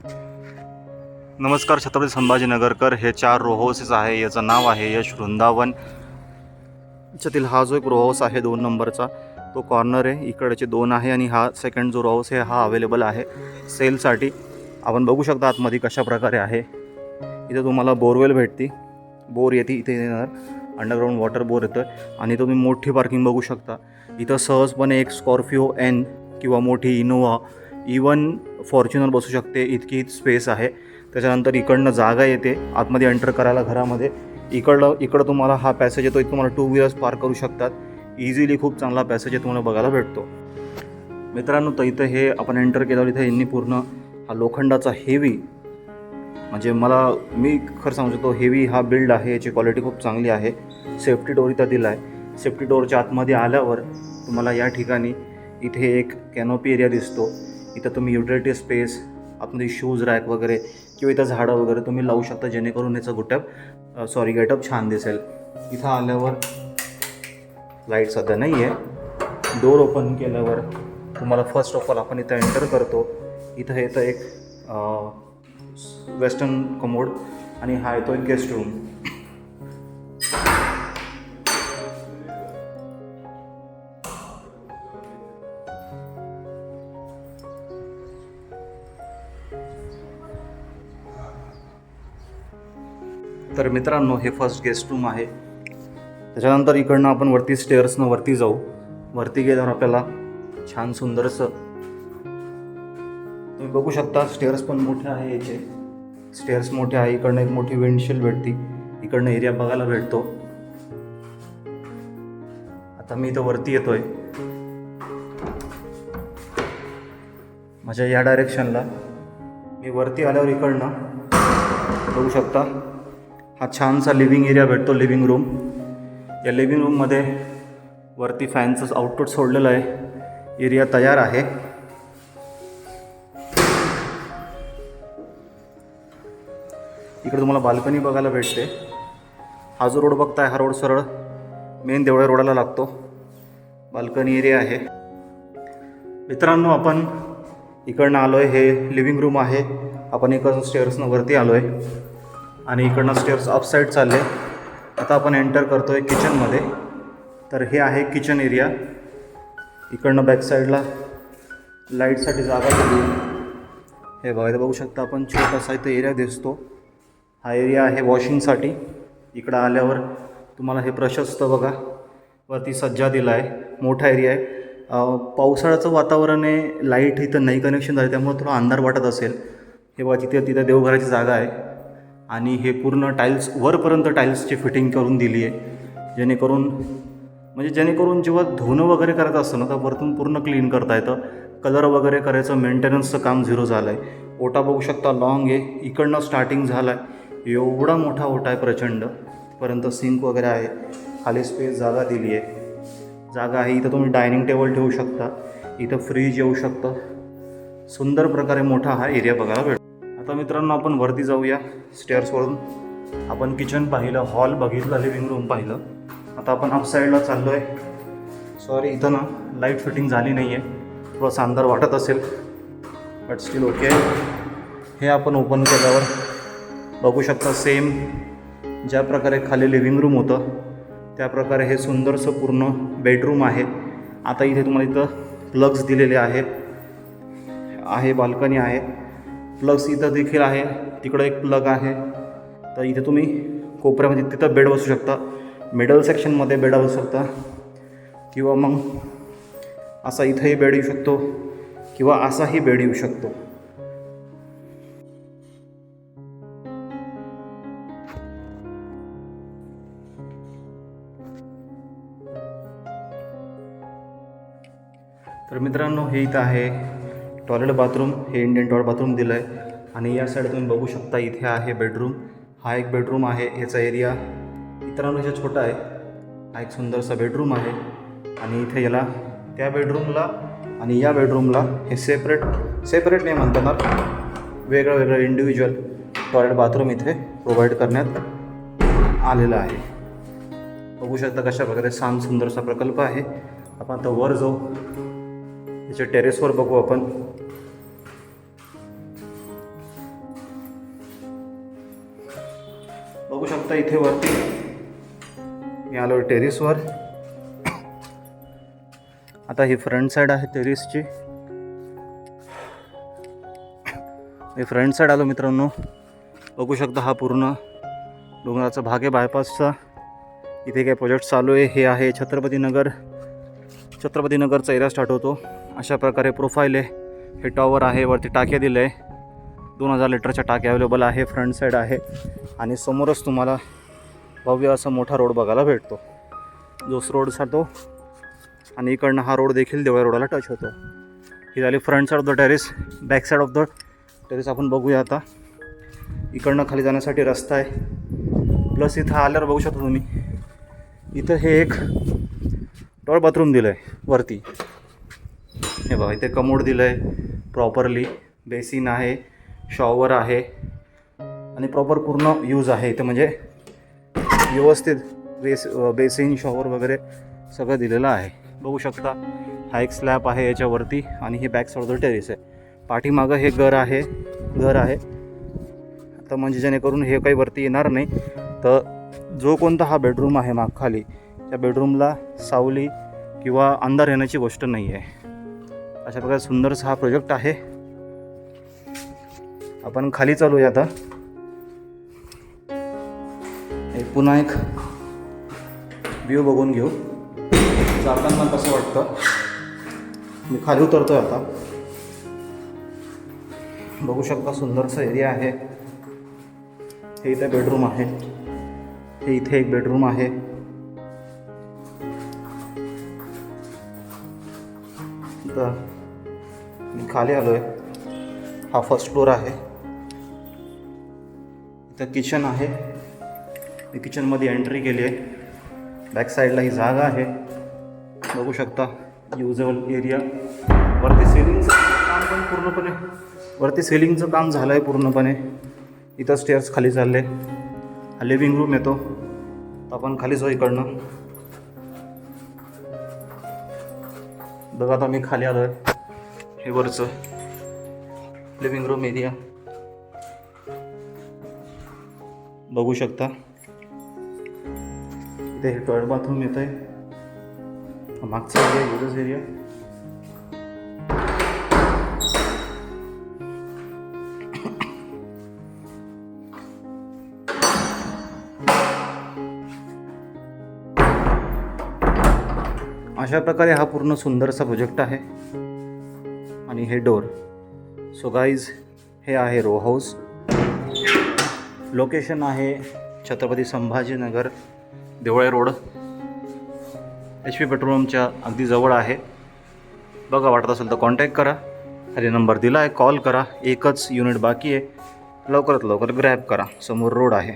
नमस्कार छत्रपती संभाजीनगरकर. हे 4 row houses आहे. याचं नाव आहे यश वृंदावन. याच्यातील हा जो एक रो हाऊस आहे 2 नंबरचा तो कॉर्नर आहे. इकडचे 2 आहे आणि हा सेकंड जो रो हाऊस आहे हा अवेलेबल आहे सेलसाठी. आपण बघू शकता आतमध्ये कशा प्रकारे आहे. इथे तुम्हाला बोरवेल भेटती, बोर येते इथे येणार, अंडरग्राऊंड वॉटर बोर येतं आणि तुम्ही मोठी पार्किंग बघू शकता. इथं सहजपणे एक स्कॉर्पिओ एन किंवा मोठी इनोवा, इवन फॉर्च्युनर बसू शकते इतकी स्पेस आहे. त्याच्यानंतर इकडनं जागा येते आतमध्ये एंटर करायला घरामध्ये. इकडं तुम्हाला हा पॅसेज येतो. इथं तुम्हाला 2 व्हीलर्स पार्क करू शकतात इझिली. खूप चांगला पॅसेज आहे, तुम्हाला बघायला भेटतो. मित्रांनो, तर इथं हे आपण एंटर केल्यावर इथं यांनी पूर्ण हा लोखंडाचा हेवी, म्हणजे मी खरं सांगू शकतो हेवी हा बिल्ड आहे. याची क्वालिटी खूप चांगली आहे. सेफ्टी डोर इथं दिला आहे. सेफ्टी डोरच्या आतमध्ये आल्यावर तुम्हाला या ठिकाणी इथे एक कॅनोपी एरिया दिसतो. इथं तुम्ही युटिलिटी स्पेस, आतमध्ये शूज रॅक वगैरे किंवा इथं झाडं वगैरे तुम्ही लावू शकता, जेणेकरून याचं गेटअप छान दिसेल. इथं आल्यावर लाईट सध्या नाही आहे. डोर ओपन केल्यावर तुम्हाला फर्स्ट ऑफ ऑल आपण इथं एंटर करतो. इथं येतं एक वेस्टर्न कमोड आणि हा येतो एक गेस्ट रूम. तर मित्रांनो, हे फर्स्ट गेस्ट रूम आहे. त्याच्यानंतर इकडनं आपण वरती स्टेअर्सनं वरती जाऊ. वरती गेल्यावर आपल्याला छान सुंदरसं तुम्ही बघू शकता. स्टेअर्स पण मोठे आहे. याचे स्टेअर्स मोठे आहे. इकडनं एक मोठी विंडशील्ड भेटते. इकडनं एरिया बघायला भेटतो. आता मी इथं वरती येतोय माझ्या या डायरेक्शनला. मी वरती आल्यावर इकडनं बघू शकता हा छानसा लिव्हिंग एरिया भेटतो, लिव्हिंग रूम. या लिव्हिंग रूममध्ये वरती फॅनचं आउटपुट सोडलेलं आहे. एरिया तयार आहे. इकडे तुम्हाला बाल्कनी बघायला भेटते. हा जो रोड बघताय हा रोड सरळ मेन देवळा रोडाला लागतो. बाल्कनी एरिया आहे. मित्रांनो, आपण इकडनं आलो आहे. हे लिव्हिंग रूम आहे. आपण इकडनं स्टेअर्सनं वरती आलो आहे आणि इकडनं स्टेअर्स अप साईड चालले. आता आपण एंटर करतो आहे किचनमध्ये. तर हे आहे किचन एरिया. इकडनं बॅक साईडला लाईटसाठी जागा दिली. हे बघू शकता आपण, छोटासा इथं एरिया दिसतो. हा एरिया आहे वॉशिंगसाठी. इकडं आल्यावर तुम्हाला हे प्रशस्त बघा वरती सज्जा दिला आहे. मोठा एरिया आहे. पावसाळ्याचं वातावरण आहे. लाईट इथं नाही कनेक्शन झालं त्यामुळे थोडा अंधार वाटत असेल. हे बघा तिथं देवघराची जागा आहे आणि हे पूर्ण टाईल्स वरपर्यंत टाईल्सची फिटिंग करून दिली आहे, जेणेकरून जेव्हा धुणं वगैरे करायचं असतं ना तर वरतून पूर्ण क्लीन करता येतं. कलर वगैरे करायचं, मेंटेनन्सचं काम 0 झालं आहे. ओटा बघू शकता लॉंग आहे. इकडनं स्टार्टिंग झालं आहे. एवढा मोठा ओटा आहे प्रचंड. पर्यंत सिंक वगैरे आहे. खाली स्पेस जागा दिली आहे. इथं तुम्ही डायनिंग टेबल ठेवू शकता. इथं फ्रीज येऊ शकतं. सुंदर प्रकारे मोठा हा एरिया बघायला भेटतो. आता मित्रांनो, आपण वरती जाऊया. स्टेअर्सवरून आपण किचन पाहिलं, हॉल बघितलं, लिव्हिंग रूम पाहिलं. आता आपण अप साईडला चाललो आहे. सॉरी, इथं ना लाईट फिटिंग झाली नाही आहे. थोडासा अंधार वाटत असेल, बट स्टील ओके. हे आपण ओपन केल्यावर बघू शकता सेम ज्या प्रकारे खाली लिव्हिंग रूम होतं त्या प्रकारे हे सुंदरसं पूर्ण बेडरूम आहे. आता इथे तुम्हाला इथं प्लग्स दिलेले आहे. बाल्कनी आहे. प्लग्स इथं देखील आहे. तिकडं एक प्लग आहे. तर इथे तुम्ही कोपऱ्यामध्ये तिथं बेड बसू शकता. मिडल सेक्शनमध्ये बेड बसू शकता किंवा मग असा इथंही बेड येऊ शकतो किंवा असाही बेड येऊ शकतो. तर मित्रांनो, हे इथं आहे टॉयलेट बाथरूम. हे इंडियन टॉयलेट बाथरूम दिलं आहे आणि या साईड तुम्ही बघू शकता इथे आहे बेडरूम. हा एक बेडरूम आहे. याचा एरिया इतरांपेक्षा छोटा आहे. हा एक सुंदरसा बेडरूम आहे आणि इथे याला त्या बेडरूमला आणि या बेडरूमला हे सेपरेट नाही म्हणता येणार, वेगळं इंडिव्हिज्युअल टॉयलेट बाथरूम इथे प्रोव्हाइड करण्यात आलेलं आहे. बघू शकता कशा प्रकारे सुंदरसा प्रकल्प आहे. आपण आता वर जाऊ. त्याच्या टेरेसवर बघू आपण. बघू शकता इथे वरती मी आलो टेरिसवर. आता ही फ्रंट साईड आहे टेरिसची. मी फ्रंट साईड आलो मित्रांनो. बघू शकता हा पूर्ण डोंगराचा भाग आहे बायपासचा. इथे काही प्रोजेक्ट चालू आहे. हे आहे छत्रपतीनगरचा एरिया स्टार्ट होतो. अशा प्रकारे प्रोफाईल आहे. हे टॉवर आहे. वरती टाक्या दिलं आहे. 2000 लिटरच्या टाक्या अवेलेबल आहे. फ्रंट साईड आहे आणि समोरच तुम्हाला भव्य असा मोठा रोड बघायला भेटतो. जोस रोड जातो आणि इकडनं हा रोड देखील देवळा रोडाला टच होतो. ही झाली front side of the terrace. Back side of the terrace आपण बघूया आता. इकडनं खाली जाण्यासाठी रस्ता आहे. प्लस इथं आल्यावर बघू शकता तुम्ही इथं हे एक टॉयलेट बाथरूम दिलं आहे वरती. हे बघा इथे कमोड दिलं आहे प्रॉपरली. बेसिन आहे, शॉवर आहे आणि प्रॉपर पूर्ण यूज आहे इथं. म्हणजे व्यवस्थित बेसिन शॉवर वगैरे सगळं दिलेलं आहे. बघू शकता हा एक स्लॅब आहे याच्यावरती आणि ही बॅक साईड टेरेस आहे. पाठीमागं हे घर आहे. आता म्हणजे जेणेकरून हे काही वरती येणार नाही. तर जो कोणता हा बेडरूम आहे मागखाली त्या बेडरूमला सावली किंवा अंधार येण्याची गोष्ट नाही आहे. अशा प्रकारे सुंदरसा हा प्रोजेक्ट आहे. आपण खाली चालूया आता. पुन्हा एक व्ह्यू बघून घेऊ जाताना कसं वाटतं. मी खाली उतरतोय आता. बघू शकता सुंदरसा एरिया आहे. हे इथे बेडरूम आहे. हे इथे एक बेडरूम आहे. तर मी खाली आलोय. हा फर्स्ट फ्लोअर आहे. इथं किचन आहे. मी किचनमध्ये एंट्री केली आहे. बॅक साईडला ही जागा आहे. बघू शकता युजेबल एरिया. वरती सेलिंगचं काम झालं आहे पूर्णपणे. इथं स्टेअर्स खाली चालले. हा लिव्हिंग रूम येतो. आपण खाली जाऊ इकडनं. बघा आता मी खाली आलो आहे. हे वरचं लिव्हिंग रूम एरिया बघू शकता. इथे हे टॉयलेट बाथरूम येत आहे. मागचा एरिया युजर्स एरिया. अशा प्रकारे हा पूर्ण सुंदरसा प्रोजेक्ट आहे. आणि हे डोर. सो गाईज हे आहे रो हाऊस. लोकेशन आहे Chhatrapati Sambhajinagar Deole road. HP petrol पंपच्या अगदी जवळ आहे. बघा वाटत असेल तर कॉन्टॅक्ट करा. खाली नंबर दिला आहे. कॉल करा. एकच युनिट बाकी आहे. लवकरात लवकर ग्रॅब करा. समोर रोड आहे.